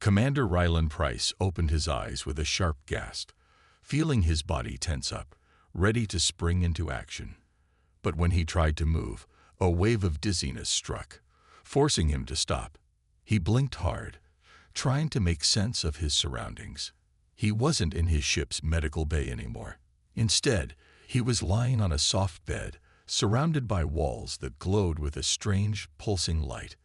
Commander Ryland Price opened his eyes with a sharp gasp, feeling his body tense up, ready to spring into action. But when he tried to move, a wave of dizziness struck, forcing him to stop. He blinked hard, trying to make sense of his surroundings. He wasn't in his ship's medical bay anymore. Instead, he was lying on a soft bed, surrounded by walls that glowed with a strange, pulsing light.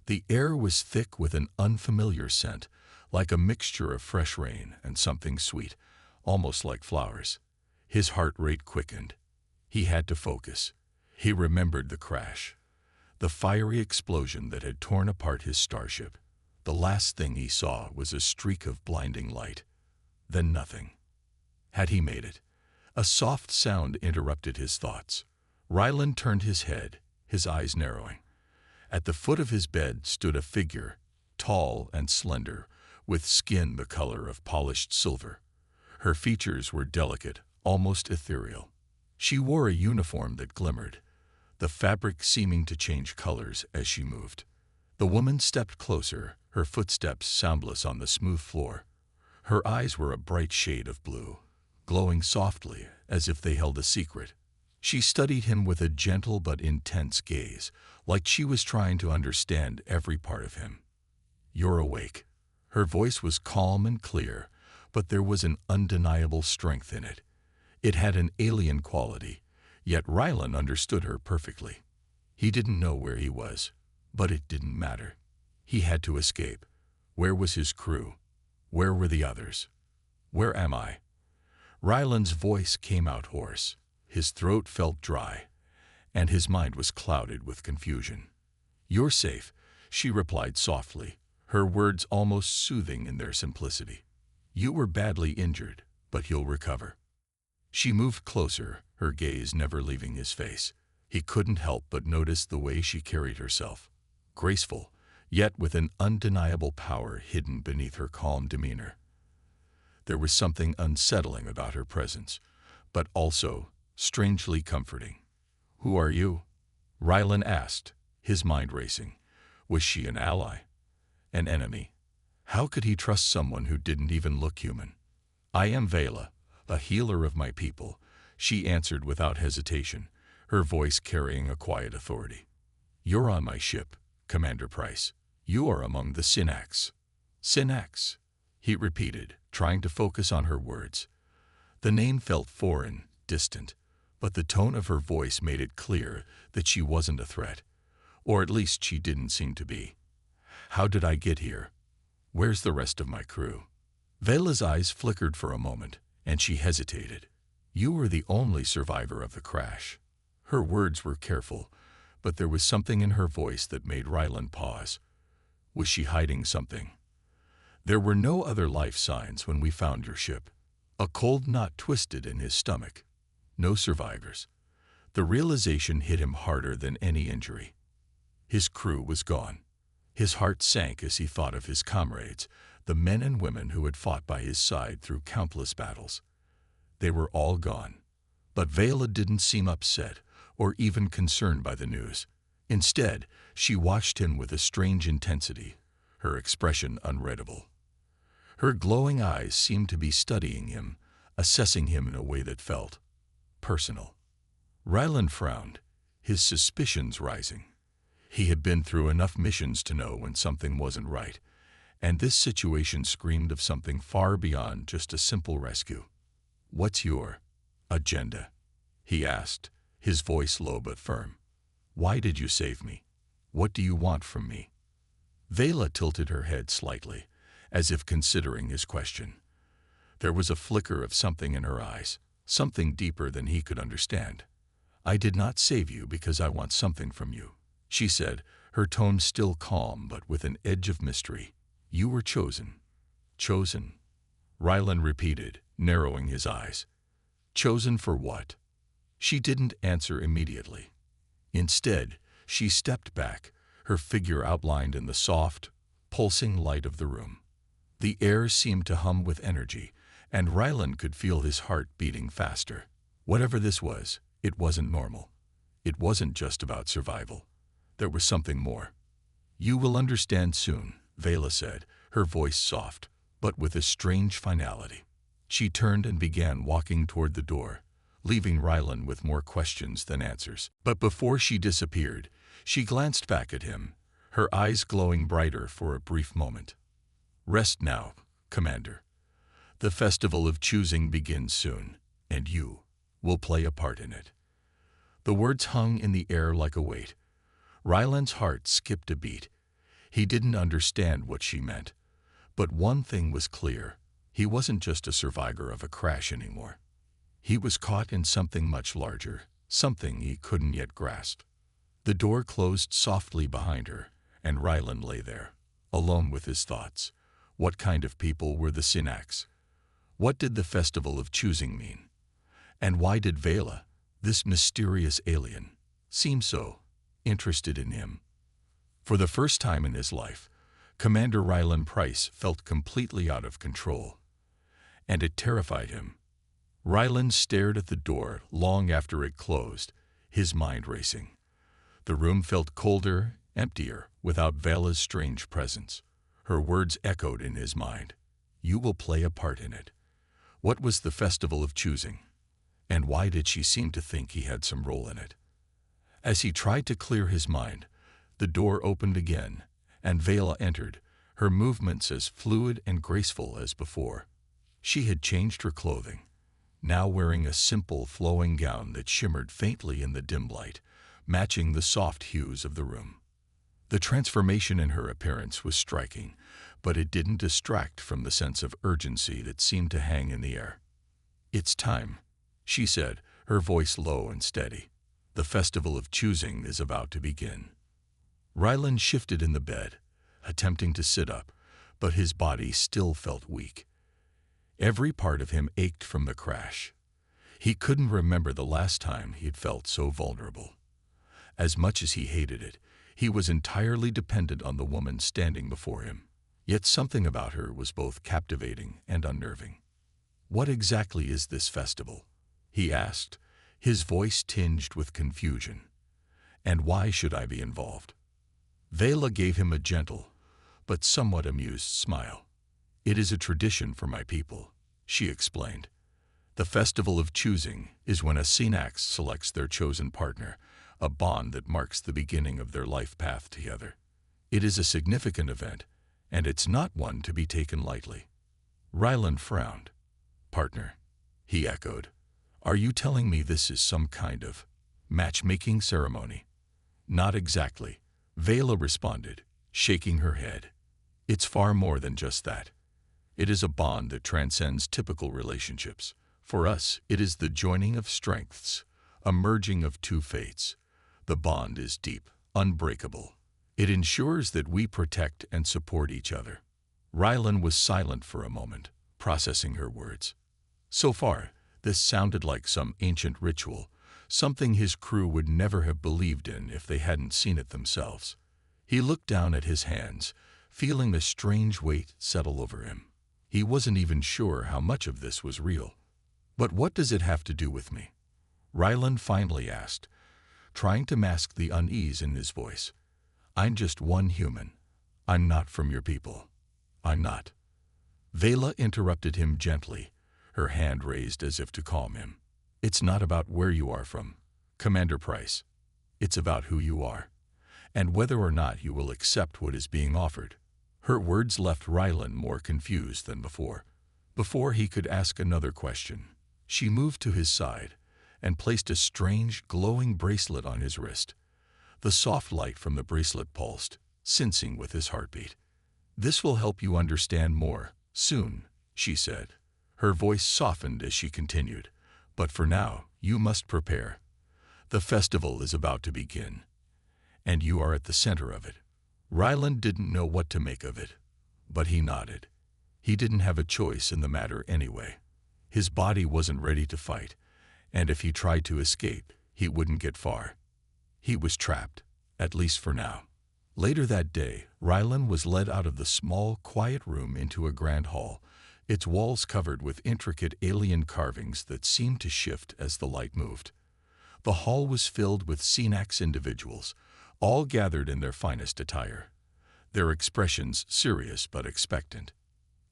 The air was thick with an unfamiliar scent, like a mixture of fresh rain and something sweet, almost like flowers. His heart rate quickened. He had to focus. He remembered the crash, the fiery explosion that had torn apart his starship. The last thing he saw was a streak of blinding light. Then nothing. Had he made it? A soft sound interrupted his thoughts. Ryland turned his head, his eyes narrowing. At the foot of his bed stood a figure, tall and slender, with skin the color of polished silver. Her features were delicate, almost ethereal. She wore a uniform that glimmered, the fabric seeming to change colors as she moved. The woman stepped closer, her footsteps soundless on the smooth floor. Her eyes were a bright shade of blue, glowing softly as if they held a secret. She studied him with a gentle but intense gaze, like she was trying to understand every part of him. "You're awake." Her voice was calm and clear, but there was an undeniable strength in it. It had an alien quality, yet Ryland understood her perfectly. He didn't know where he was, but it didn't matter. He had to escape. Where was his crew? Where were the others? "Where am I?" Ryland's voice came out hoarse. His throat felt dry, and his mind was clouded with confusion. "You're safe," she replied softly, her words almost soothing in their simplicity. "You were badly injured, but you'll recover." She moved closer, her gaze never leaving his face. He couldn't help but notice the way she carried herself, graceful, yet with an undeniable power hidden beneath her calm demeanor. There was something unsettling about her presence, but also strangely comforting. "Who are you?" Ryland asked, his mind racing. Was she an ally? An enemy? How could he trust someone who didn't even look human? "I am Vela, a healer of my people," she answered without hesitation, her voice carrying a quiet authority. "You're on my ship, Commander Price. You are among the Synax." "Synax," he repeated, trying to focus on her words. The name felt foreign, distant, but the tone of her voice made it clear that she wasn't a threat, or at least she didn't seem to be. "How did I get here? Where's the rest of my crew?" Vela's eyes flickered for a moment, and she hesitated. "You were the only survivor of the crash." Her words were careful, but there was something in her voice that made Ryland pause. Was she hiding something? "There were no other life signs when we found your ship." A cold knot twisted in his stomach. No survivors. The realization hit him harder than any injury. His crew was gone. His heart sank as he thought of his comrades, the men and women who had fought by his side through countless battles. They were all gone. But Vela didn't seem upset or even concerned by the news. Instead, she watched him with a strange intensity, her expression unreadable. Her glowing eyes seemed to be studying him, assessing him in a way that felt personal. Ryland frowned, his suspicions rising. He had been through enough missions to know when something wasn't right, and this situation screamed of something far beyond just a simple rescue. "What's your agenda?" he asked, his voice low but firm. "Why did you save me? What do you want from me?" Vela tilted her head slightly, as if considering his question. There was a flicker of something in her eyes, something deeper than he could understand. "I did not save you because I want something from you," she said, her tone still calm but with an edge of mystery. "You were chosen." "Chosen?" Ryland repeated, narrowing his eyes. "Chosen for what?" She didn't answer immediately. Instead, she stepped back, her figure outlined in the soft, pulsing light of the room. The air seemed to hum with energy, and Ryland could feel his heart beating faster. Whatever this was, it wasn't normal. It wasn't just about survival. There was something more. "You will understand soon," Vela said, her voice soft, but with a strange finality. She turned and began walking toward the door, leaving Rylan with more questions than answers. But before she disappeared, she glanced back at him, her eyes glowing brighter for a brief moment. "Rest now, Commander. The festival of choosing begins soon, and you will play a part in it." The words hung in the air like a weight. Rylan's heart skipped a beat. He didn't understand what she meant. But one thing was clear. He wasn't just a survivor of a crash anymore. He was caught in something much larger, something he couldn't yet grasp. The door closed softly behind her, and Rylan lay there, alone with his thoughts. What kind of people were the Synax? What did the festival of choosing mean? And why did Vela, this mysterious alien, seem so interested in him? For the first time in his life, Commander Rylan Price felt completely out of control, and it terrified him. Rylan stared at the door long after it closed, his mind racing. The room felt colder, emptier, without Vela's strange presence. Her words echoed in his mind. You will play a part in it. What was the festival of choosing? And why did she seem to think he had some role in it? As he tried to clear his mind, the door opened again, and Vela entered, her movements as fluid and graceful as before. She had changed her clothing, now wearing a simple flowing gown that shimmered faintly in the dim light, matching the soft hues of the room. The transformation in her appearance was striking, but it didn't distract from the sense of urgency that seemed to hang in the air. "It's time," she said, her voice low and steady. "The festival of choosing is about to begin." Rylan shifted in the bed, attempting to sit up, but his body still felt weak. Every part of him ached from the crash. He couldn't remember the last time he'd felt so vulnerable. As much as he hated it, he was entirely dependent on the woman standing before him. Yet something about her was both captivating and unnerving. "What exactly is this festival?" he asked, his voice tinged with confusion. "And why should I be involved?" Vela gave him a gentle, but somewhat amused smile. "It is a tradition for my people," she explained. "The festival of choosing is when a Synax selects their chosen partner, a bond that marks the beginning of their life path together. It is a significant event, and it's not one to be taken lightly." Rylan frowned. "Partner," he echoed. "Are you telling me this is some kind of matchmaking ceremony?" "Not exactly," Vela responded, shaking her head. "It's far more than just that. It is a bond that transcends typical relationships. For us, it is the joining of strengths, a merging of two fates. The bond is deep, unbreakable. It ensures that we protect and support each other." Rylan was silent for a moment, processing her words. So far, this sounded like some ancient ritual, something his crew would never have believed in if they hadn't seen it themselves. He looked down at his hands, feeling a strange weight settle over him. He wasn't even sure how much of this was real. "But what does it have to do with me?" Rylan finally asked, trying to mask the unease in his voice. "I'm just one human. I'm not from your people. I'm not." Vela interrupted him gently, her hand raised as if to calm him. "It's not about where you are from, Commander Price. It's about who you are, and whether or not you will accept what is being offered." Her words left Rylan more confused than before. Before he could ask another question, she moved to his side and placed a strange, glowing bracelet on his wrist. The soft light from the bracelet pulsed, syncing with his heartbeat. "This will help you understand more soon," she said. Her voice softened as she continued. "But for now, you must prepare. The festival is about to begin, and you are at the center of it." Rylan didn't know what to make of it, but he nodded. He didn't have a choice in the matter anyway. His body wasn't ready to fight, and if he tried to escape, he wouldn't get far. He was trapped, at least for now. Later that day, Rylan was led out of the small, quiet room into a grand hall, its walls covered with intricate alien carvings that seemed to shift as the light moved. The hall was filled with Synax individuals, all gathered in their finest attire. their expressions serious but expectant.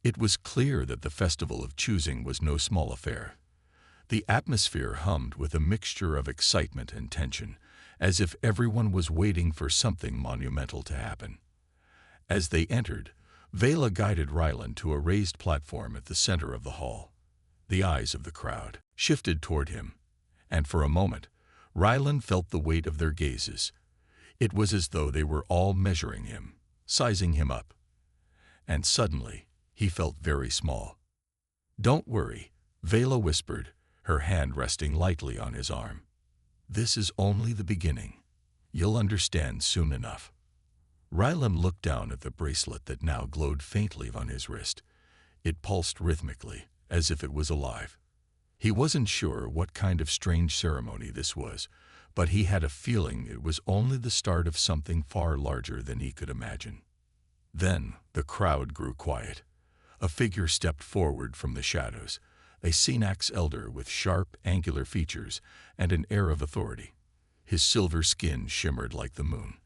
It was clear that the festival of choosing was no small affair. The atmosphere hummed with a mixture of excitement and tension, as if everyone was waiting for something monumental to happen. As they entered, Vela guided Rylan to a raised platform at the center of the hall. The eyes of the crowd shifted toward him, and for a moment, Rylan felt the weight of their gazes. It was as though they were all measuring him, sizing him up. And suddenly, he felt very small. "Don't worry," Vela whispered, her hand resting lightly on his arm. "This is only the beginning. You'll understand soon enough." Rylan looked down at the bracelet that now glowed faintly on his wrist. It pulsed rhythmically, as if it was alive. He wasn't sure what kind of strange ceremony this was, but he had a feeling it was only the start of something far larger than he could imagine. Then the crowd grew quiet. A figure stepped forward from the shadows, a Senax elder with sharp, angular features and an air of authority. His silver skin shimmered like the moon,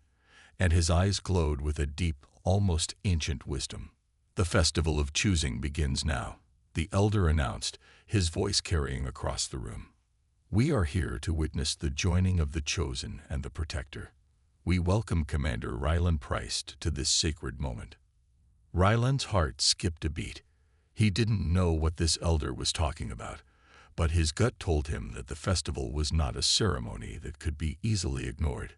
and his eyes glowed with a deep, almost ancient wisdom. "The festival of choosing begins now," the elder announced, his voice carrying across the room. "We are here to witness the joining of the chosen and the protector. We welcome Commander Rylan Price to this sacred moment." Rylan's heart skipped a beat. He didn't know what this elder was talking about, but his gut told him that the festival was not a ceremony that could be easily ignored.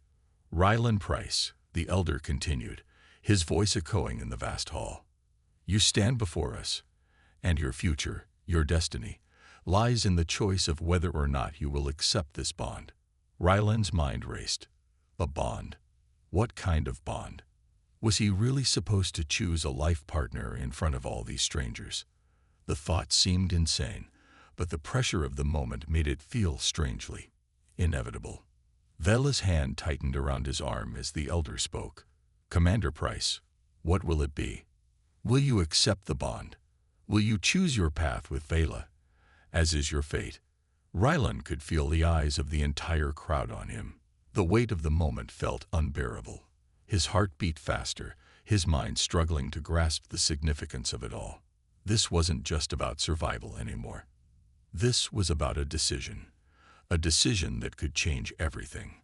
"Rylan Price," the elder continued, his voice echoing in the vast hall. "You stand before us, and your future, your destiny, lies in the choice of whether or not you will accept this bond." Rylan's mind raced. A bond? What kind of bond? Was he really supposed to choose a life partner in front of all these strangers? The thought seemed insane, but the pressure of the moment made it feel strangely inevitable. Vela's hand tightened around his arm as the elder spoke. "Commander Price, what will it be? Will you accept the bond? Will you choose your path with Vela, as is your fate?" Rylan could feel the eyes of the entire crowd on him. The weight of the moment felt unbearable. His heart beat faster, his mind struggling to grasp the significance of it all. This wasn't just about survival anymore. This was about a decision that could change everything.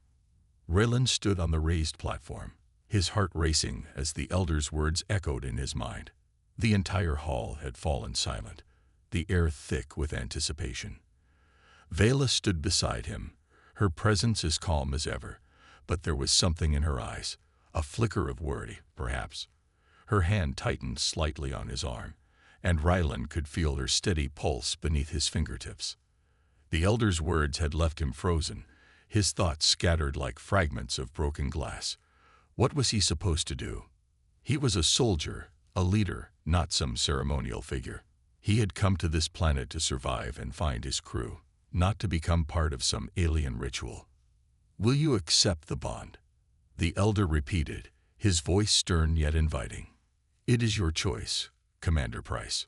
Rylan stood on the raised platform, his heart racing as the elder's words echoed in his mind. The entire hall had fallen silent, the air thick with anticipation. Vela stood beside him, her presence as calm as ever, but there was something in her eyes, a flicker of worry, perhaps. Her hand tightened slightly on his arm, and Rylan could feel her steady pulse beneath his fingertips. The elder's words had left him frozen, his thoughts scattered like fragments of broken glass. What was he supposed to do? He was a soldier, a leader, not some ceremonial figure. He had come to this planet to survive and find his crew, not to become part of some alien ritual. "Will you accept the bond?" the elder repeated, his voice stern yet inviting. "It is your choice, Commander Price."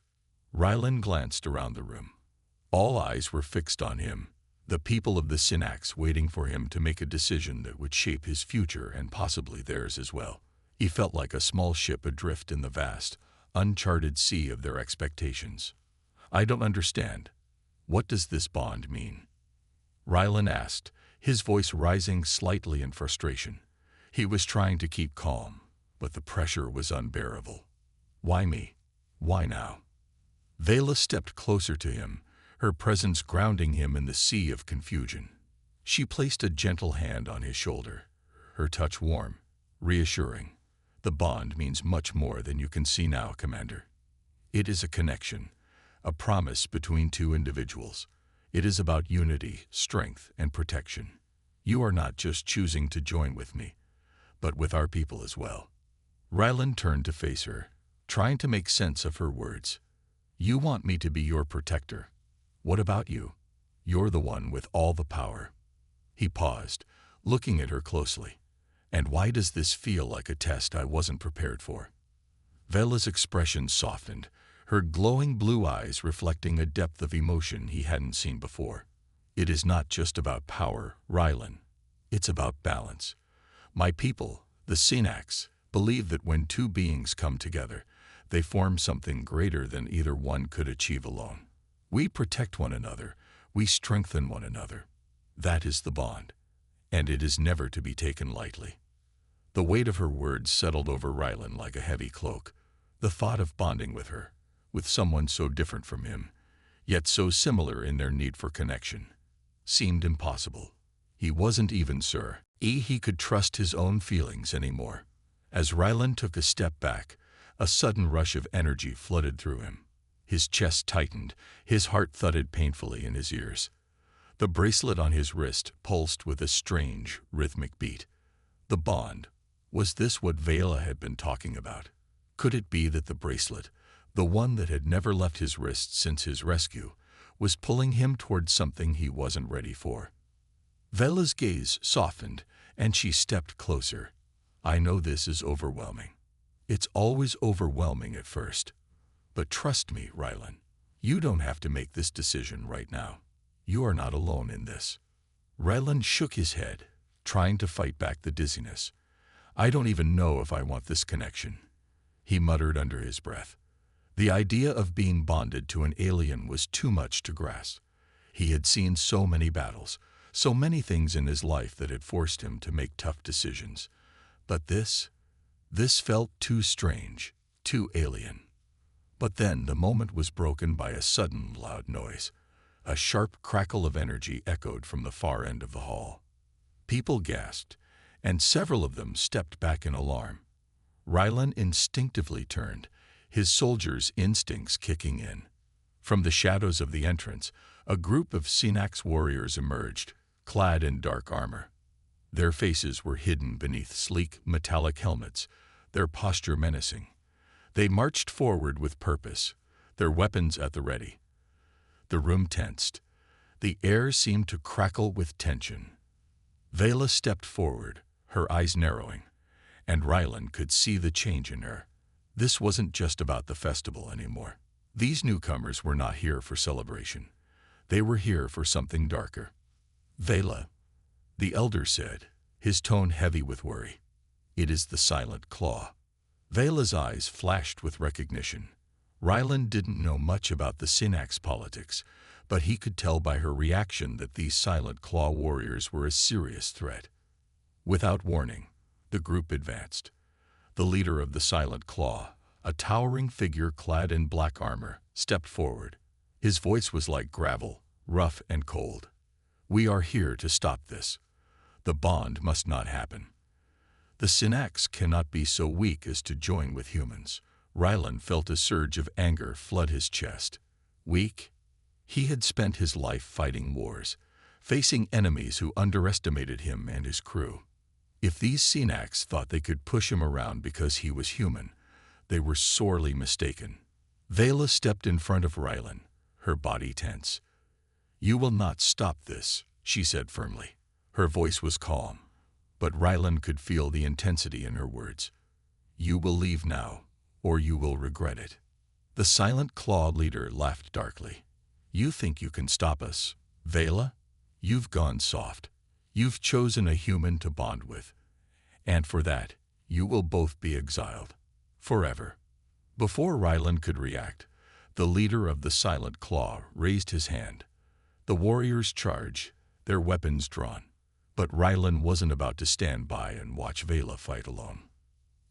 Rylan glanced around the room. All eyes were fixed on him, the people of the Senax waiting for him to make a decision that would shape his future and possibly theirs as well. He felt like a small ship adrift in the vast, uncharted sea of their expectations. "I don't understand. What does this bond mean?" Rylan asked, his voice rising slightly in frustration. He was trying to keep calm, but the pressure was unbearable. "Why me? Why now?" Vela stepped closer to him, her presence grounding him in the sea of confusion. She placed a gentle hand on his shoulder, her touch warm, reassuring. "The bond means much more than you can see now, Commander. It is a connection, a promise between two individuals. It is about unity, strength, and protection. You are not just choosing to join with me, but with our people as well." Rylan turned to face her, trying to make sense of her words. "You want me to be your protector. What about you? You're the one with all the power." He paused, looking at her closely. "And why does this feel like a test I wasn't prepared for?" Vela's expression softened, her glowing blue eyes reflecting a depth of emotion he hadn't seen before. "It is not just about power, Rylan. It's about balance. My people, the Senax, believe that when two beings come together, they form something greater than either one could achieve alone. We protect one another, we strengthen one another. That is the bond, and it is never to be taken lightly. The weight of her words settled over Rylan like a heavy cloak. The thought of bonding with her, with someone so different from him, yet so similar in their need for connection, seemed impossible. He wasn't even sure he could trust his own feelings anymore. As Rylan took a step back, a sudden rush of energy flooded through him. His chest tightened, his heart thudded painfully in his ears. The bracelet on his wrist pulsed with a strange, rhythmic beat. The bond. Was this what Vela had been talking about? Could it be that the bracelet, the one that had never left his wrist since his rescue, was pulling him toward something he wasn't ready for? Vela's gaze softened, and she stepped closer. I know this is overwhelming. It's always overwhelming at first. But trust me, Rylan, you don't have to make this decision right now. You are not alone in this. Rylan shook his head, trying to fight back the dizziness. I don't even know if I want this connection, he muttered under his breath. The idea of being bonded to an alien was too much to grasp. He had seen so many battles, so many things in his life that had forced him to make tough decisions. But this felt too strange, too alien. But then the moment was broken by a sudden loud noise. A sharp crackle of energy echoed from the far end of the hall. People gasped, and several of them stepped back in alarm. Rylan instinctively turned, his soldier's instincts kicking in. From the shadows of the entrance, a group of Synax warriors emerged, clad in dark armor. Their faces were hidden beneath sleek, metallic helmets, their posture menacing. They marched forward with purpose, their weapons at the ready. The room tensed. The air seemed to crackle with tension. Vela stepped forward, her eyes narrowing, and Rylan could see the change in her. This wasn't just about the festival anymore. These newcomers were not here for celebration. They were here for something darker. Vela, the elder said, his tone heavy with worry. It is the Silent Claw. Vela's eyes flashed with recognition. Rylan didn't know much about the Synax politics, but he could tell by her reaction that these Silent Claw warriors were a serious threat. Without warning, the group advanced. The leader of the Silent Claw, a towering figure clad in black armor, stepped forward. His voice was like gravel, rough and cold. We are here to stop this. The bond must not happen. The Synax cannot be so weak as to join with humans. Rylan felt a surge of anger flood his chest. Weak? He had spent his life fighting wars, facing enemies who underestimated him and his crew. If these Synax thought they could push him around because he was human, they were sorely mistaken. Vela stepped in front of Rylan, her body tense. You will not stop this, she said firmly. Her voice was calm, but Rylan could feel the intensity in her words. You will leave now, or you will regret it. The Silent Claw leader laughed darkly. You think you can stop us, Vela? You've gone soft. You've chosen a human to bond with, and for that, you will both be exiled. Forever. Before Rylan could react, the leader of the Silent Claw raised his hand. The warriors charged, their weapons drawn. But Rylan wasn't about to stand by and watch Vela fight alone.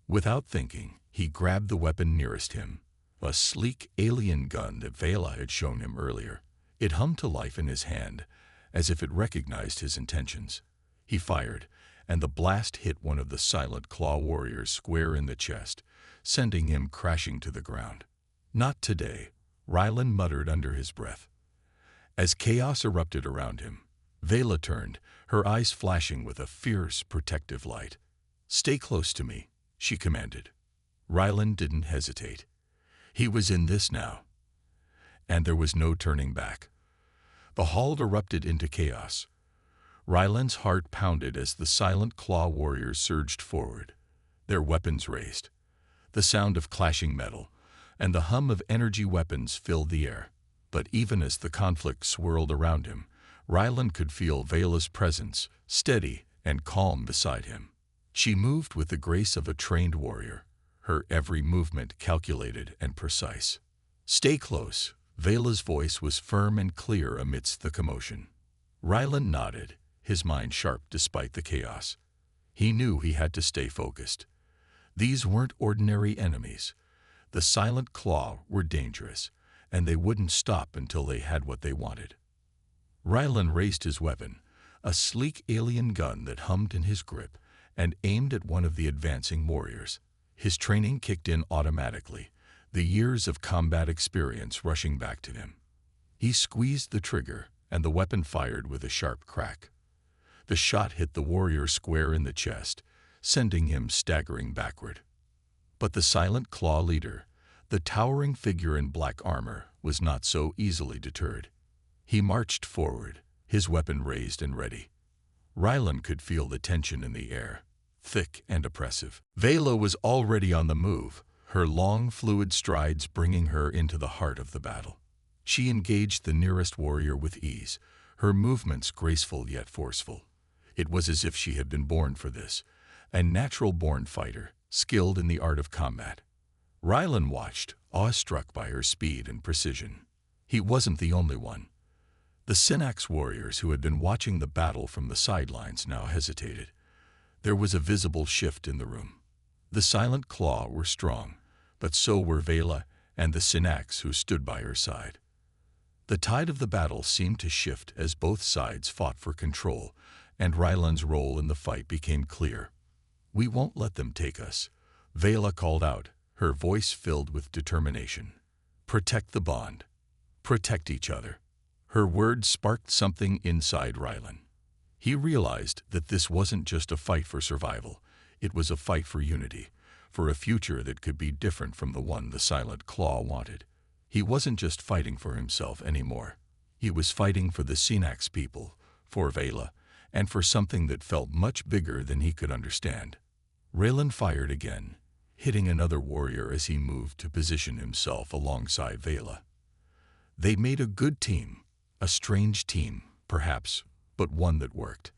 Without thinking, he grabbed the weapon nearest him, a sleek alien gun that Vela had shown him earlier. It hummed to life in his hand, as if it recognized his intentions. He fired, and the blast hit one of the Silent Claw warriors square in the chest, sending him crashing to the ground. Not today, Rylan muttered under his breath. As chaos erupted around him, Vela turned, her eyes flashing with a fierce, protective light. Stay close to me, she commanded. Rylan didn't hesitate. He was in this now, and there was no turning back. The hall erupted into chaos. Rylan's heart pounded as the Silent Claw warriors surged forward, their weapons raised. The sound of clashing metal and the hum of energy weapons filled the air. But even as the conflict swirled around him, Rylan could feel Vela's presence, steady and calm beside him. She moved with the grace of a trained warrior, her every movement calculated and precise. "Stay close." Vela's voice was firm and clear amidst the commotion. Rylan nodded, his mind sharp despite the chaos. He knew he had to stay focused. These weren't ordinary enemies. The Silent Claw were dangerous, and they wouldn't stop until they had what they wanted. Rylan raised his weapon, a sleek alien gun that hummed in his grip, and aimed at one of the advancing warriors. His training kicked in automatically, the years of combat experience rushing back to him. He squeezed the trigger, and the weapon fired with a sharp crack. The shot hit the warrior square in the chest, sending him staggering backward. But the Silent Claw leader, the towering figure in black armor, was not so easily deterred. He marched forward, his weapon raised and ready. Rylan could feel the tension in the air, thick and oppressive. Vela was already on the move, her long, fluid strides bringing her into the heart of the battle. She engaged the nearest warrior with ease, her movements graceful yet forceful. It was as if she had been born for this, a natural-born fighter, skilled in the art of combat. Rylan watched, awestruck by her speed and precision. He wasn't the only one. The Synax warriors who had been watching the battle from the sidelines now hesitated. There was a visible shift in the room. The Silent Claw were strong, but so were Vela and the Synax who stood by her side. The tide of the battle seemed to shift as both sides fought for control, and Rylan's role in the fight became clear. "We won't let them take us," Vela called out, her voice filled with determination. "Protect the bond. Protect each other." Her words sparked something inside Rylan. He realized that this wasn't just a fight for survival, it was a fight for unity, for a future that could be different from the one the Silent Claw wanted. He wasn't just fighting for himself anymore. He was fighting for the Synax people, for Vela, and for something that felt much bigger than he could understand. Rylan fired again, hitting another warrior as he moved to position himself alongside Vela. They made a good team, a strange team, perhaps, but one that worked.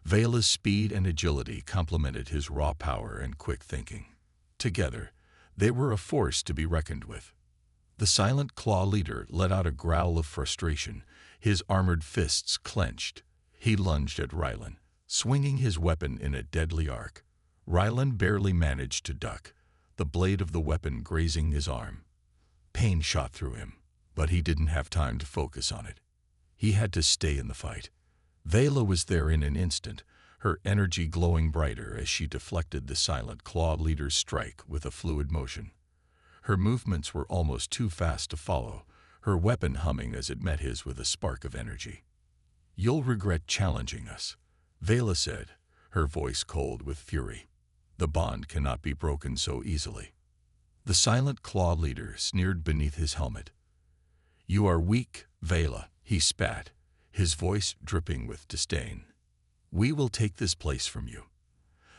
Vela's speed and agility complemented his raw power and quick thinking. Together, they were a force to be reckoned with. The Silent Claw leader let out a growl of frustration, his armored fists clenched. He lunged at Rylan, swinging his weapon in a deadly arc. Rylan barely managed to duck, the blade of the weapon grazing his arm. Pain shot through him, but he didn't have time to focus on it. He had to stay in the fight. Vela was there in an instant, her energy glowing brighter as she deflected the Silent Claw leader's strike with a fluid motion. Her movements were almost too fast to follow, her weapon humming as it met his with a spark of energy. "You'll regret challenging us," Vela said, her voice cold with fury. "The bond cannot be broken so easily." The Silent Claw leader sneered beneath his helmet. "You are weak, Vela," he spat, his voice dripping with disdain. "We will take this place from you.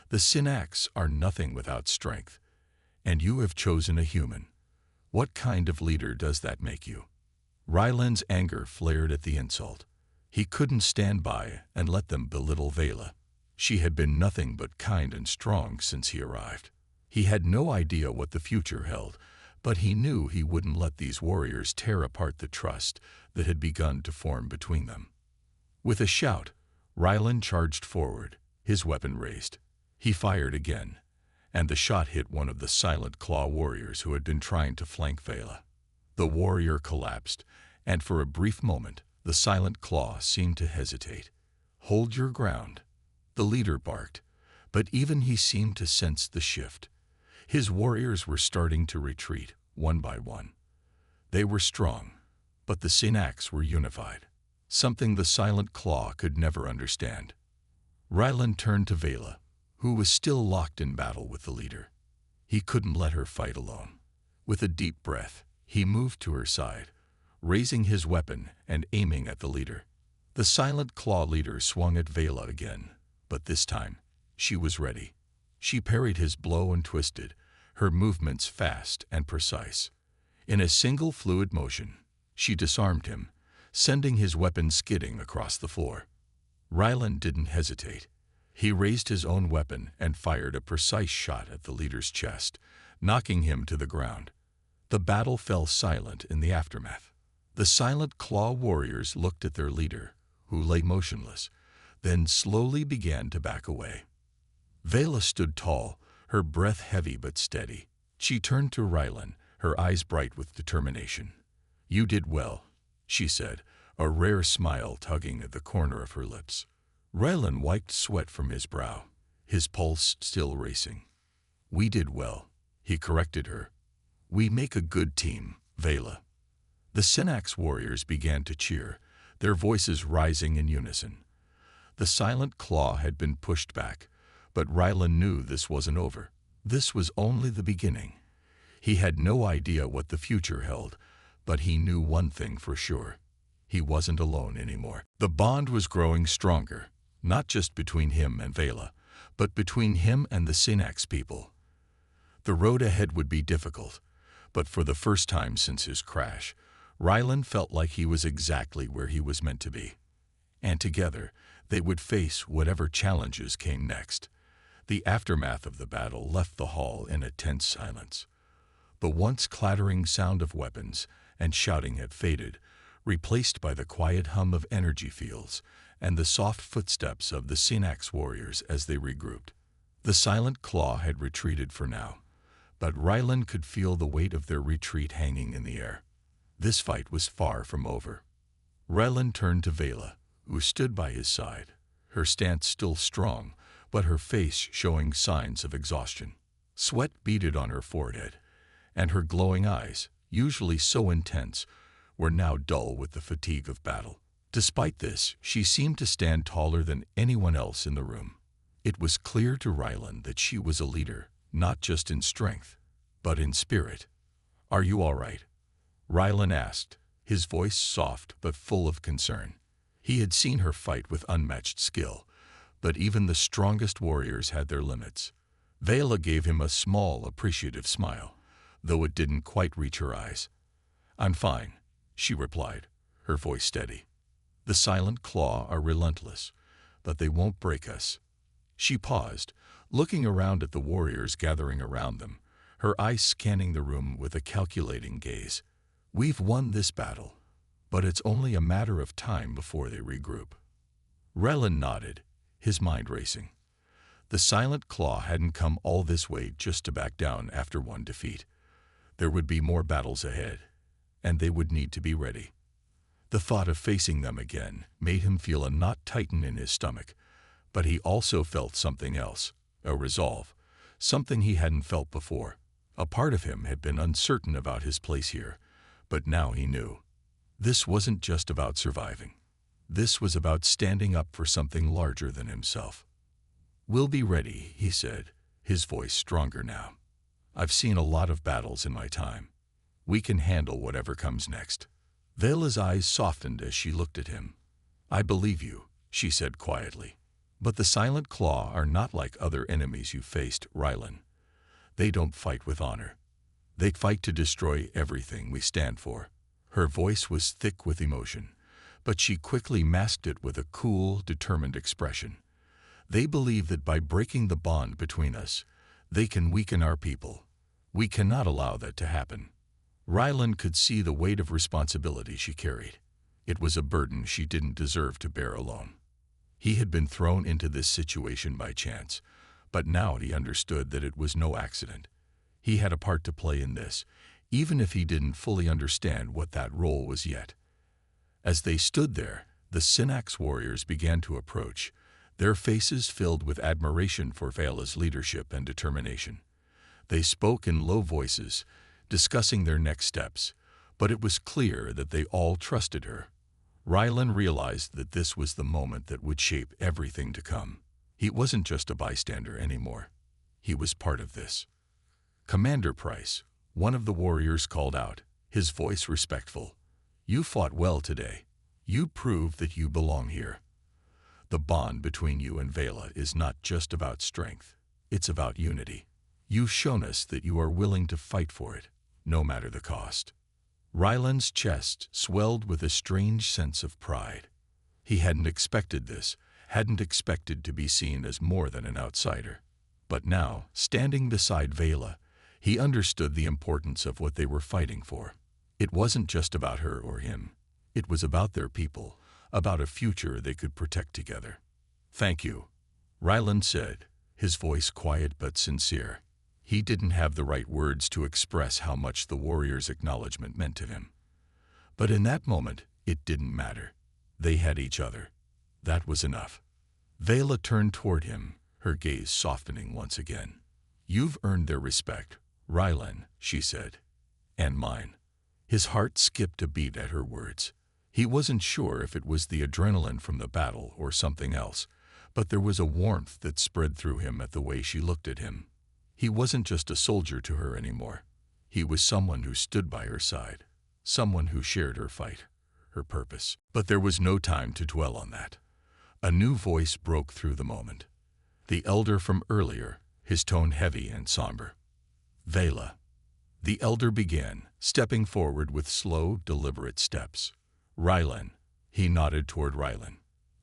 The Synax are nothing without strength, and you have chosen a human. What kind of leader does that make you?" Rylan's anger flared at the insult. He couldn't stand by and let them belittle Vela. She had been nothing but kind and strong since he arrived. He had no idea what the future held, but he knew he wouldn't let these warriors tear apart the trust that had begun to form between them. With a shout, Rylan charged forward, his weapon raised. He fired again, and the shot hit one of the Silent Claw warriors who had been trying to flank Vela. The warrior collapsed, and for a brief moment, the Silent Claw seemed to hesitate. "Hold your ground," the leader barked, but even he seemed to sense the shift. His warriors were starting to retreat, one by one. They were strong, but the Synax were unified, something the Silent Claw could never understand. Rylan turned to Vela, who was still locked in battle with the leader. He couldn't let her fight alone. With a deep breath, he moved to her side, raising his weapon and aiming at the leader. The Silent Claw leader swung at Vela again, but this time, she was ready. She parried his blow and twisted, her movements fast and precise. In a single fluid motion, she disarmed him, sending his weapon skidding across the floor. Rylan didn't hesitate. He raised his own weapon and fired a precise shot at the leader's chest, knocking him to the ground. The battle fell silent in the aftermath. The silent claw warriors looked at their leader, who lay motionless, then slowly began to back away. Vela stood tall, her breath heavy but steady. She turned to Rylan, her eyes bright with determination. "You did well," she said, a rare smile tugging at the corner of her lips. Rylan wiped sweat from his brow, his pulse still racing. "We did well," he corrected her. "We make a good team, Vela." The Synax warriors began to cheer, their voices rising in unison. The silent claw had been pushed back, but Rylan knew this wasn't over. This was only the beginning. He had no idea what the future held, but he knew one thing for sure. He wasn't alone anymore. The bond was growing stronger, not just between him and Vela, but between him and the Synax people. The road ahead would be difficult, but for the first time since his crash, Rylan felt like he was exactly where he was meant to be. And together, they would face whatever challenges came next. The aftermath of the battle left the hall in a tense silence. The once clattering sound of weapons and shouting had faded, replaced by the quiet hum of energy fields and the soft footsteps of the Synax warriors as they regrouped. The silent claw had retreated for now, but Rylan could feel the weight of their retreat hanging in the air. This fight was far from over. Rylan turned to Vela, who stood by his side, her stance still strong, but her face showing signs of exhaustion. Sweat beaded on her forehead, and her glowing eyes, usually so intense, were now dull with the fatigue of battle. Despite this, she seemed to stand taller than anyone else in the room. It was clear to Rylan that she was a leader, not just in strength, but in spirit. "Are you all right?" Rylan asked, his voice soft but full of concern. He had seen her fight with unmatched skill, but even the strongest warriors had their limits. Vela gave him a small, appreciative smile, though it didn't quite reach her eyes. "I'm fine," she replied, her voice steady. "The silent claw are relentless, but they won't break us." She paused, looking around at the warriors gathering around them, her eyes scanning the room with a calculating gaze. "We've won this battle, but it's only a matter of time before they regroup." Rylan nodded, his mind racing. The silent claw hadn't come all this way just to back down after one defeat. There would be more battles ahead, and they would need to be ready. The thought of facing them again made him feel a knot tighten in his stomach, but he also felt something else, a resolve, something he hadn't felt before. A part of him had been uncertain about his place here, but now he knew. This wasn't just about surviving. This was about standing up for something larger than himself. "We'll be ready," he said, his voice stronger now. "I've seen a lot of battles in my time. We can handle whatever comes next." Vela's eyes softened as she looked at him. "I believe you," she said quietly. "But the silent claw are not like other enemies you faced, Rylan. They don't fight with honor. They fight to destroy everything we stand for." Her voice was thick with emotion, but she quickly masked it with a cool, determined expression. "They believe that by breaking the bond between us, they can weaken our people. We cannot allow that to happen." Rylan could see the weight of responsibility she carried. It was a burden she didn't deserve to bear alone. He had been thrown into this situation by chance, but now he understood that it was no accident. He had a part to play in this, even if he didn't fully understand what that role was yet. As they stood there, the Synax warriors began to approach, their faces filled with admiration for Vela's leadership and determination. They spoke in low voices, discussing their next steps, but it was clear that they all trusted her. Rylan realized that this was the moment that would shape everything to come. He wasn't just a bystander anymore. He was part of this. "Commander Price," one of the warriors called out, his voice respectful. "You fought well today. You proved that you belong here. The bond between you and Vela is not just about strength. It's about unity. You've shown us that you are willing to fight for it, no matter the cost." Rylan's chest swelled with a strange sense of pride. He hadn't expected this, hadn't expected to be seen as more than an outsider. But now, standing beside Vela, he understood the importance of what they were fighting for. It wasn't just about her or him. It was about their people, about a future they could protect together. "Thank you," Ryland said, his voice quiet but sincere. He didn't have the right words to express how much the warrior's acknowledgement meant to him. But in that moment, it didn't matter. They had each other. That was enough. Vela turned toward him, her gaze softening once again. "You've earned their respect, Ryland," she said. "And mine." His heart skipped a beat at her words. He wasn't sure if it was the adrenaline from the battle or something else, but there was a warmth that spread through him at the way she looked at him. He wasn't just a soldier to her anymore. He was someone who stood by her side, someone who shared her fight, her purpose. But there was no time to dwell on that. A new voice broke through the moment. The elder from earlier, his tone heavy and somber. "Vela." The elder began, stepping forward with slow, deliberate steps. "Ryland." He nodded toward Ryland.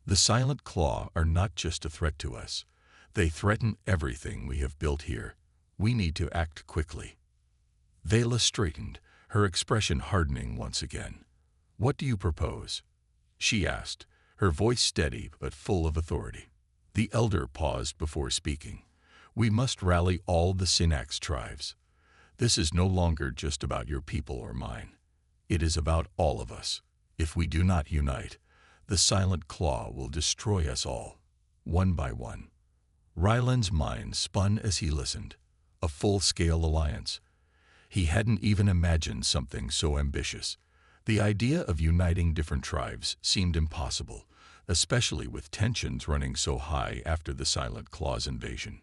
"The Silent Claw are not just a threat to us. They threaten everything we have built here. We need to act quickly." Vela straightened, her expression hardening once again. "What do you propose?" she asked, her voice steady but full of authority. The elder paused before speaking. "We must rally all the Synax tribes. This is no longer just about your people or mine. It is about all of us. If we do not unite, the Silent Claw will destroy us all, one by one." Ryland's mind spun as he listened. A full-scale alliance. He hadn't even imagined something so ambitious. The idea of uniting different tribes seemed impossible, especially with tensions running so high after the Silent Claw's invasion.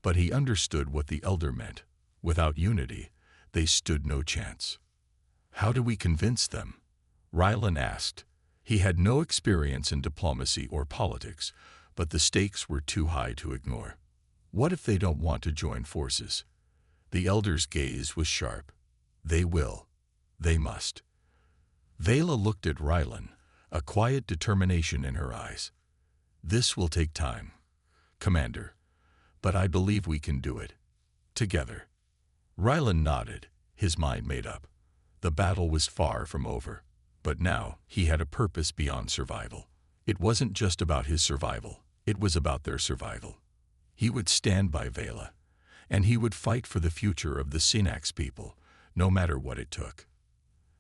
But he understood what the elder meant. Without unity, they stood no chance. "How do we convince them?" Ryland asked. He had no experience in diplomacy or politics, but the stakes were too high to ignore. What if they don't want to join forces? The elder's gaze was sharp. "They will. They must." Vela looked at Ryland, a quiet determination in her eyes. "This will take time, Commander, but I believe we can do it. Together." Ryland nodded, his mind made up. The battle was far from over, but now he had a purpose beyond survival. It wasn't just about his survival, it was about their survival. He would stand by Vela, and he would fight for the future of the Synax people, no matter what it took.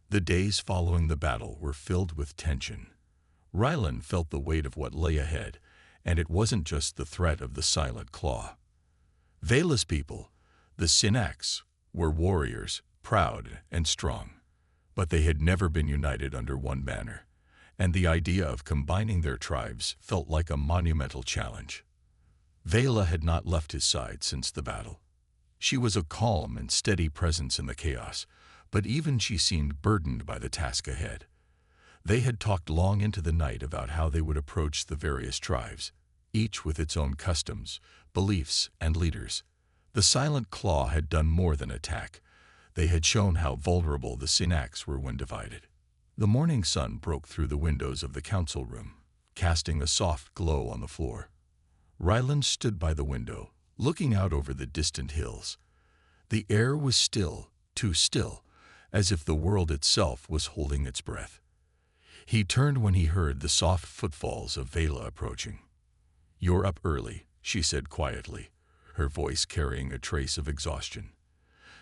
The days following the battle were filled with tension. Ryland felt the weight of what lay ahead, and it wasn't just the threat of the Silent Claw. Vela's people, the Synax, were warriors, proud and strong, but they had never been united under one banner, and the idea of combining their tribes felt like a monumental challenge. Vela had not left his side since the battle. She was a calm and steady presence in the chaos, but even she seemed burdened by the task ahead. They had talked long into the night about how they would approach the various tribes, each with its own customs, beliefs, and leaders. The Silent Claw had done more than attack. They had shown how vulnerable the Synax were when divided. The morning sun broke through the windows of the council room, casting a soft glow on the floor. Ryland stood by the window, looking out over the distant hills. The air was still, too still, as if the world itself was holding its breath. He turned when he heard the soft footfalls of Vela approaching. "You're up early," she said quietly, her voice carrying a trace of exhaustion.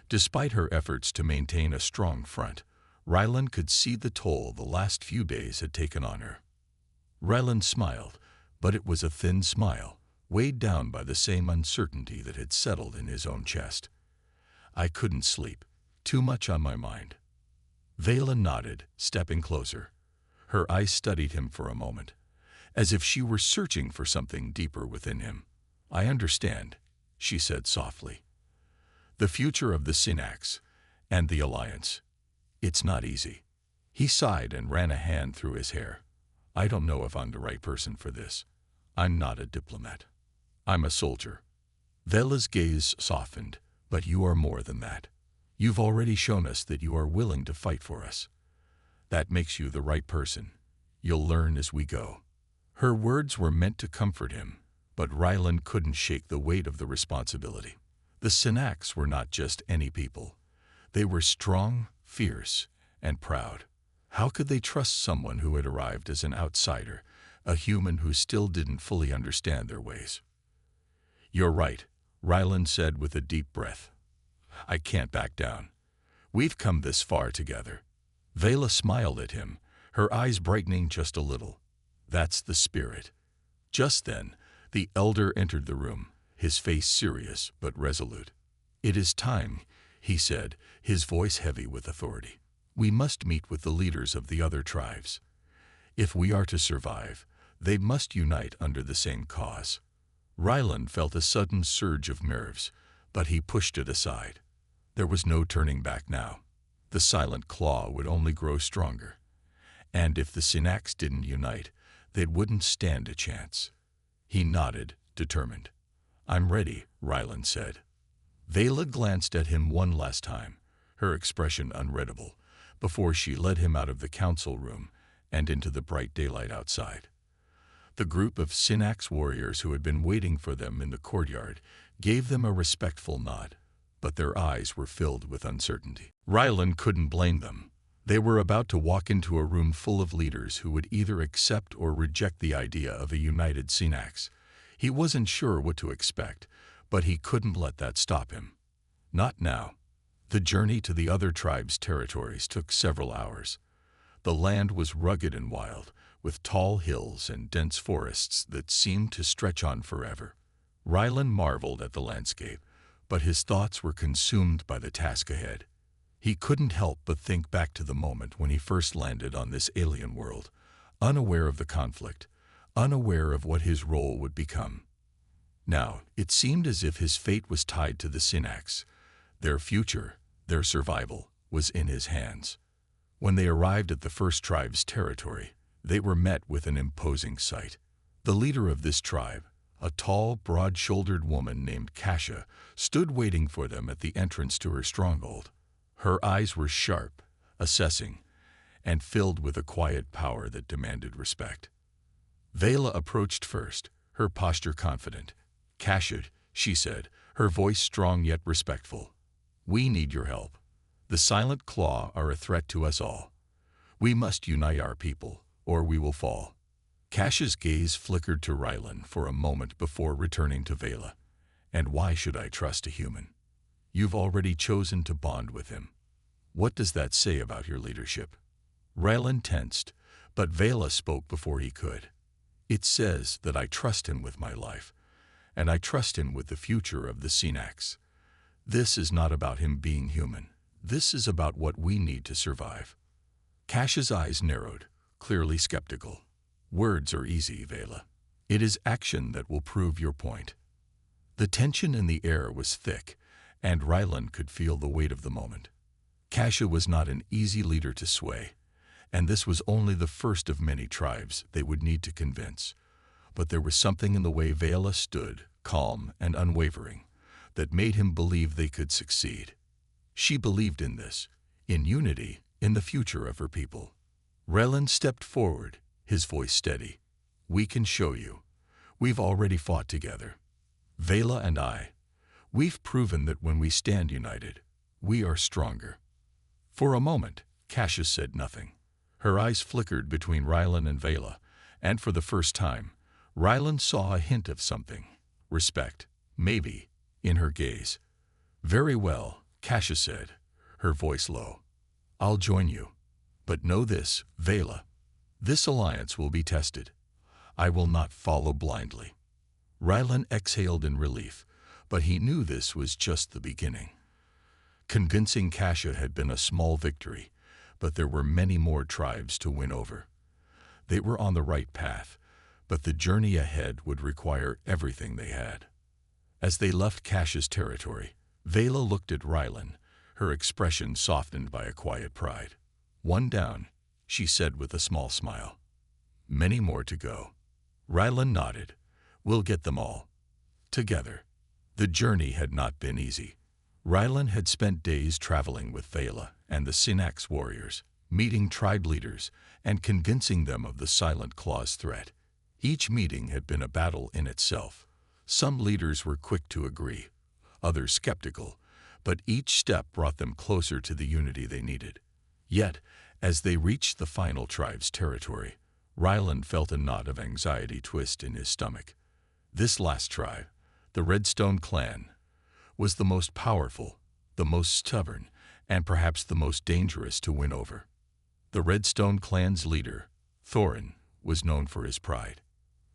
Despite her efforts to maintain a strong front, Ryland could see the toll the last few days had taken on her. Ryland smiled, but it was a thin smile, weighed down by the same uncertainty that had settled in his own chest. "I couldn't sleep. Too much on my mind." Vela nodded, stepping closer. Her eyes studied him for a moment, as if she were searching for something deeper within him. "I understand," she said softly. "The future of the Synax and the Alliance. It's not easy." He sighed and ran a hand through his hair. "I don't know if I'm the right person for this. I'm not a diplomat. I'm a soldier." Vela's gaze softened. "But you are more than that. You've already shown us that you are willing to fight for us. That makes you the right person. You'll learn as we go." Her words were meant to comfort him, but Ryland couldn't shake the weight of the responsibility. The Synax were not just any people. They were strong, fierce, and proud. How could they trust someone who had arrived as an outsider, a human who still didn't fully understand their ways? "You're right," Ryland said with a deep breath. "I can't back down. We've come this far together." Vela smiled at him, her eyes brightening just a little. "That's the spirit." Just then, the elder entered the room, his face serious but resolute. "It is time," he said, his voice heavy with authority. "We must meet with the leaders of the other tribes. If we are to survive, they must unite under the same cause." Ryland felt a sudden surge of nerves, but he pushed it aside. There was no turning back now. The silent claw would only grow stronger. And if the Synax didn't unite, they wouldn't stand a chance. He nodded, determined. "I'm ready," Ryland said. Vela glanced at him one last time, her expression unreadable, before she led him out of the council room and into the bright daylight outside. The group of Synax warriors who had been waiting for them in the courtyard gave them a respectful nod, but their eyes were filled with uncertainty. Ryland couldn't blame them. They were about to walk into a room full of leaders who would either accept or reject the idea of a united Synax. He wasn't sure what to expect, but he couldn't let that stop him. Not now. The journey to the other tribes' territories took several hours. The land was rugged and wild, with tall hills and dense forests that seemed to stretch on forever. Ryland marveled at the landscape, but his thoughts were consumed by the task ahead. He couldn't help but think back to the moment when he first landed on this alien world, unaware of the conflict, unaware of what his role would become. Now, it seemed as if his fate was tied to the Synax. Their future, their survival, was in his hands. When they arrived at the first tribe's territory, they were met with an imposing sight. The leader of this tribe, a tall, broad-shouldered woman named Kasha, stood waiting for them at the entrance to her stronghold. Her eyes were sharp, assessing, and filled with a quiet power that demanded respect. Vela approached first, her posture confident. "Kasha," she said, her voice strong yet respectful. "We need your help. The Silent Claw are a threat to us all. We must unite our people, or we will fall." Kasha's gaze flickered to Ryland for a moment before returning to Vela. "And why should I trust a human? You've already chosen to bond with him. What does that say about your leadership?" Ryland tensed, but Vela spoke before he could. "It says that I trust him with my life, and I trust him with the future of the Synax. This is not about him being human. This is about what we need to survive." Kasha's eyes narrowed, clearly skeptical. "Words are easy, Vela. It is action that will prove your point." The tension in the air was thick, and Ryland could feel the weight of the moment. Kasha was not an easy leader to sway, and this was only the first of many tribes they would need to convince. But there was something in the way Vela stood, calm and unwavering, that made him believe they could succeed. She believed in this, in unity, in the future of her people. Ryland stepped forward, his voice steady. "We can show you. We've already fought together. Vela and I. We've proven that when we stand united, we are stronger." For a moment, Kasha said nothing. Her eyes flickered between Ryland and Vela, and for the first time, Ryland saw a hint of something. Respect, maybe, in her gaze. "Very well," Kasha said, her voice low. "I'll join you. But know this, Vela. This alliance will be tested. I will not follow blindly." Ryland exhaled in relief, but he knew this was just the beginning. Convincing Kasha had been a small victory, but there were many more tribes to win over. They were on the right path, but the journey ahead would require everything they had. As they left Kasha's territory, Vela looked at Ryland, her expression softened by a quiet pride. "One down," she said with a small smile. "Many more to go." Ryland nodded. "We'll get them all. Together." The journey had not been easy. Ryland had spent days traveling with Vela and the Synax warriors, meeting tribe leaders and convincing them of the Silent Claw's threat. Each meeting had been a battle in itself. Some leaders were quick to agree, others skeptical, but each step brought them closer to the unity they needed. Yet, as they reached the final tribe's territory, Ryland felt a knot of anxiety twist in his stomach. This last tribe, the Redstone clan, was the most powerful, the most stubborn, and perhaps the most dangerous to win over. The Redstone clan's leader, Thorin, was known for his pride.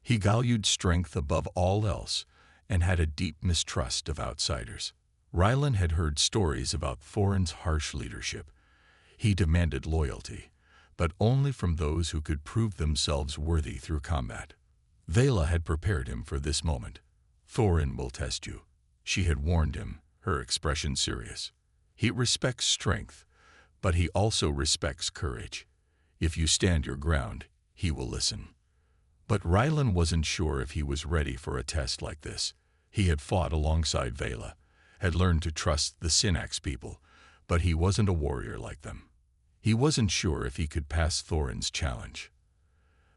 He valued strength above all else and had a deep mistrust of outsiders. Ryland had heard stories about Thorin's harsh leadership. He demanded loyalty, but only from those who could prove themselves worthy through combat. Vela had prepared him for this moment. "Thorin will test you," she had warned him, her expression serious. "He respects strength, but he also respects courage. If you stand your ground, he will listen." But Ryland wasn't sure if he was ready for a test like this. He had fought alongside Vela, had learned to trust the Synax people, but he wasn't a warrior like them. He wasn't sure if he could pass Thorin's challenge.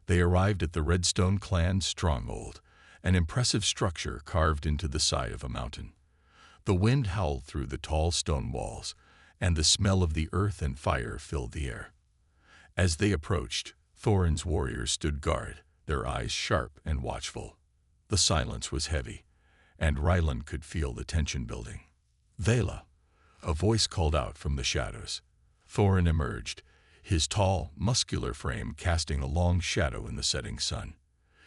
They arrived at the Redstone clan's stronghold, an impressive structure carved into the side of a mountain. The wind howled through the tall stone walls, and the smell of the earth and fire filled the air. As they approached, Thorin's warriors stood guard, their eyes sharp and watchful. The silence was heavy, and Ryland could feel the tension building. "Vela," a voice called out from the shadows. Thorin emerged, his tall, muscular frame casting a long shadow in the setting sun.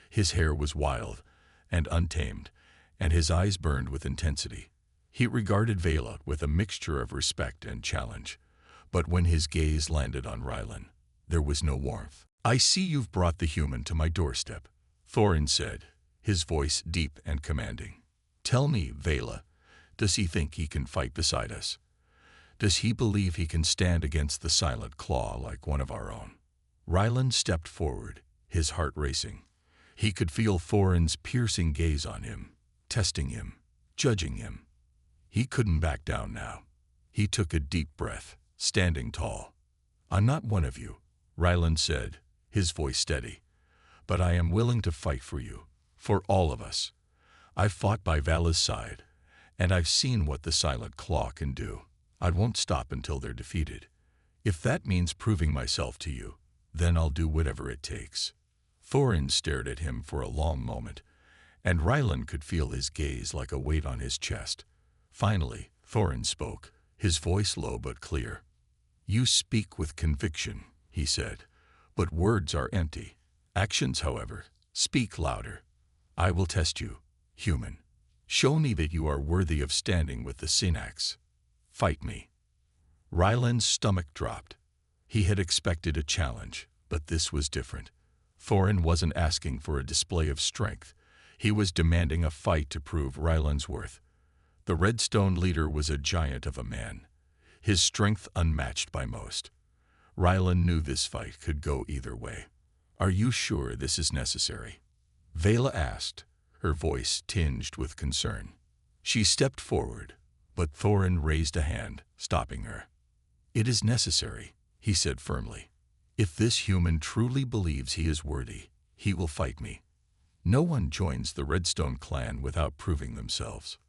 His hair was wild and untamed, and his eyes burned with intensity. He regarded Vela with a mixture of respect and challenge, but when his gaze landed on Ryland, there was no warmth. "I see you've brought the human to my doorstep," Thorin said, his voice deep and commanding. "Tell me, Vela, does he think he can fight beside us? Does he believe he can stand against the silent claw like one of our own?" Ryland stepped forward, his heart racing. He could feel Thorin's piercing gaze on him, testing him, judging him. He couldn't back down now. He took a deep breath, standing tall. "I'm not one of you," Ryland said, his voice steady, "but I am willing to fight for you, for all of us. I've fought by Vala's side, and I've seen what the silent claw can do. I won't stop until they're defeated. If that means proving myself to you, then I'll do whatever it takes." Thorin stared at him for a long moment, and Ryland could feel his gaze like a weight on his chest. Finally, Thorin spoke, his voice low but clear. "You speak with conviction," he said, "but words are empty. Actions, however, speak louder. I will test you, human. Show me that you are worthy of standing with the Synax. Fight me." Ryland's stomach dropped. He had expected a challenge, but this was different. Thorin wasn't asking for a display of strength. He was demanding a fight to prove Ryland's worth. The Redstone leader was a giant of a man, his strength unmatched by most. Ryland knew this fight could go either way. "Are you sure this is necessary?" Vela asked, her voice tinged with concern. She stepped forward, but Thorin raised a hand, stopping her. "It is necessary," he said firmly. "If this human truly believes he is worthy, he will fight me. No one joins the Redstone clan without proving themselves."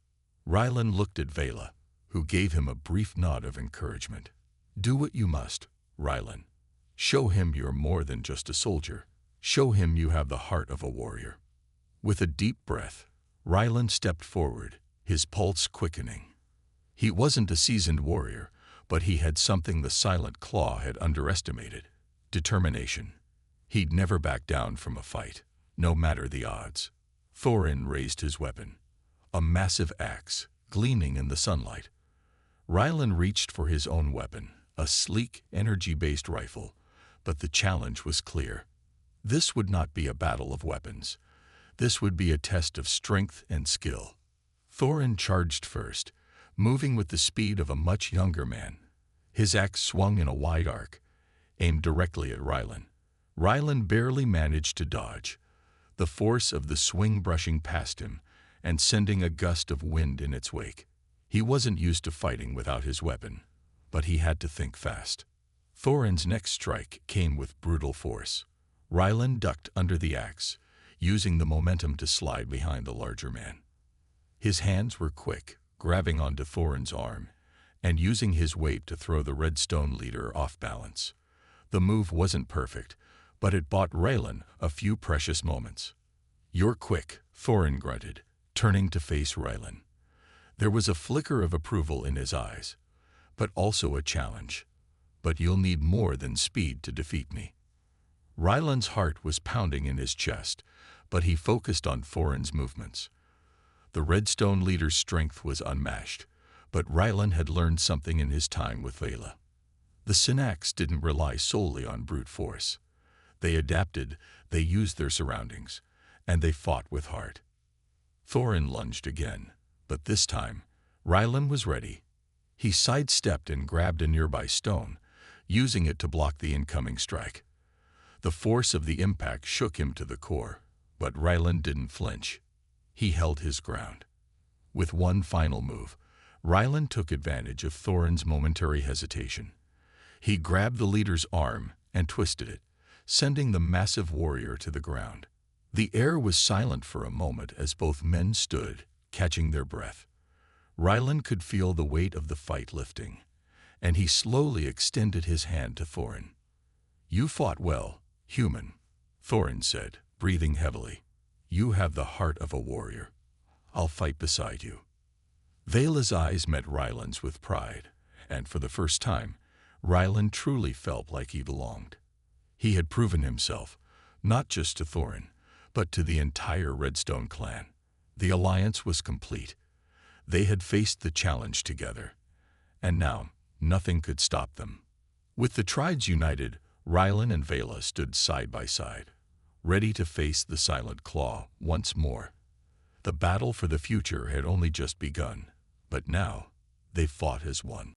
Ryland looked at Vela, who gave him a brief nod of encouragement. "Do what you must, Ryland. Show him you're more than just a soldier. Show him you have the heart of a warrior." With a deep breath, Ryland stepped forward, his pulse quickening. He wasn't a seasoned warrior, but he had something the silent claw had underestimated: determination. He'd never back down from a fight, no matter the odds. Thorin raised his weapon, a massive axe, gleaming in the sunlight. Ryland reached for his own weapon, a sleek, energy-based rifle, but the challenge was clear. This would not be a battle of weapons. This would be a test of strength and skill. Thorin charged first, moving with the speed of a much younger man. His axe swung in a wide arc, aimed directly at Ryland. Ryland barely managed to dodge, the force of the swing brushing past him and sending a gust of wind in its wake. He wasn't used to fighting without his weapon, but he had to think fast. Thorin's next strike came with brutal force. Ryland ducked under the axe, using the momentum to slide behind the larger man. His hands were quick, grabbing onto Thorin's arm and using his weight to throw the Redstone leader off balance. The move wasn't perfect, but it bought Raylan a few precious moments. "You're quick," Thorin grunted, turning to face Raylan. There was a flicker of approval in his eyes, but also a challenge. "But you'll need more than speed to defeat me." Ryland's heart was pounding in his chest, but he focused on Thorin's movements. The Redstone leader's strength was unmatched, but Ryland had learned something in his time with Vela. The Synax didn't rely solely on brute force. They adapted, they used their surroundings, and they fought with heart. Thorin lunged again, but this time, Ryland was ready. He sidestepped and grabbed a nearby stone, using it to block the incoming strike. The force of the impact shook him to the core, but Ryland didn't flinch. He held his ground. With one final move, Ryland took advantage of Thorin's momentary hesitation. He grabbed the leader's arm and twisted it, sending the massive warrior to the ground. The air was silent for a moment as both men stood, catching their breath. Ryland could feel the weight of the fight lifting, and he slowly extended his hand to Thorin. "You fought well, human," Thorin said, breathing heavily. "You have the heart of a warrior. I'll fight beside you." Vela's eyes met Ryland's with pride, and for the first time, Ryland truly felt like he belonged. He had proven himself, not just to Thorin, but to the entire Redstone clan. The alliance was complete. They had faced the challenge together, and now nothing could stop them. With the tribes united, Ryland and Vela stood side by side, ready to face the Silent Claw once more. The battle for the future had only just begun, but now they fought as one.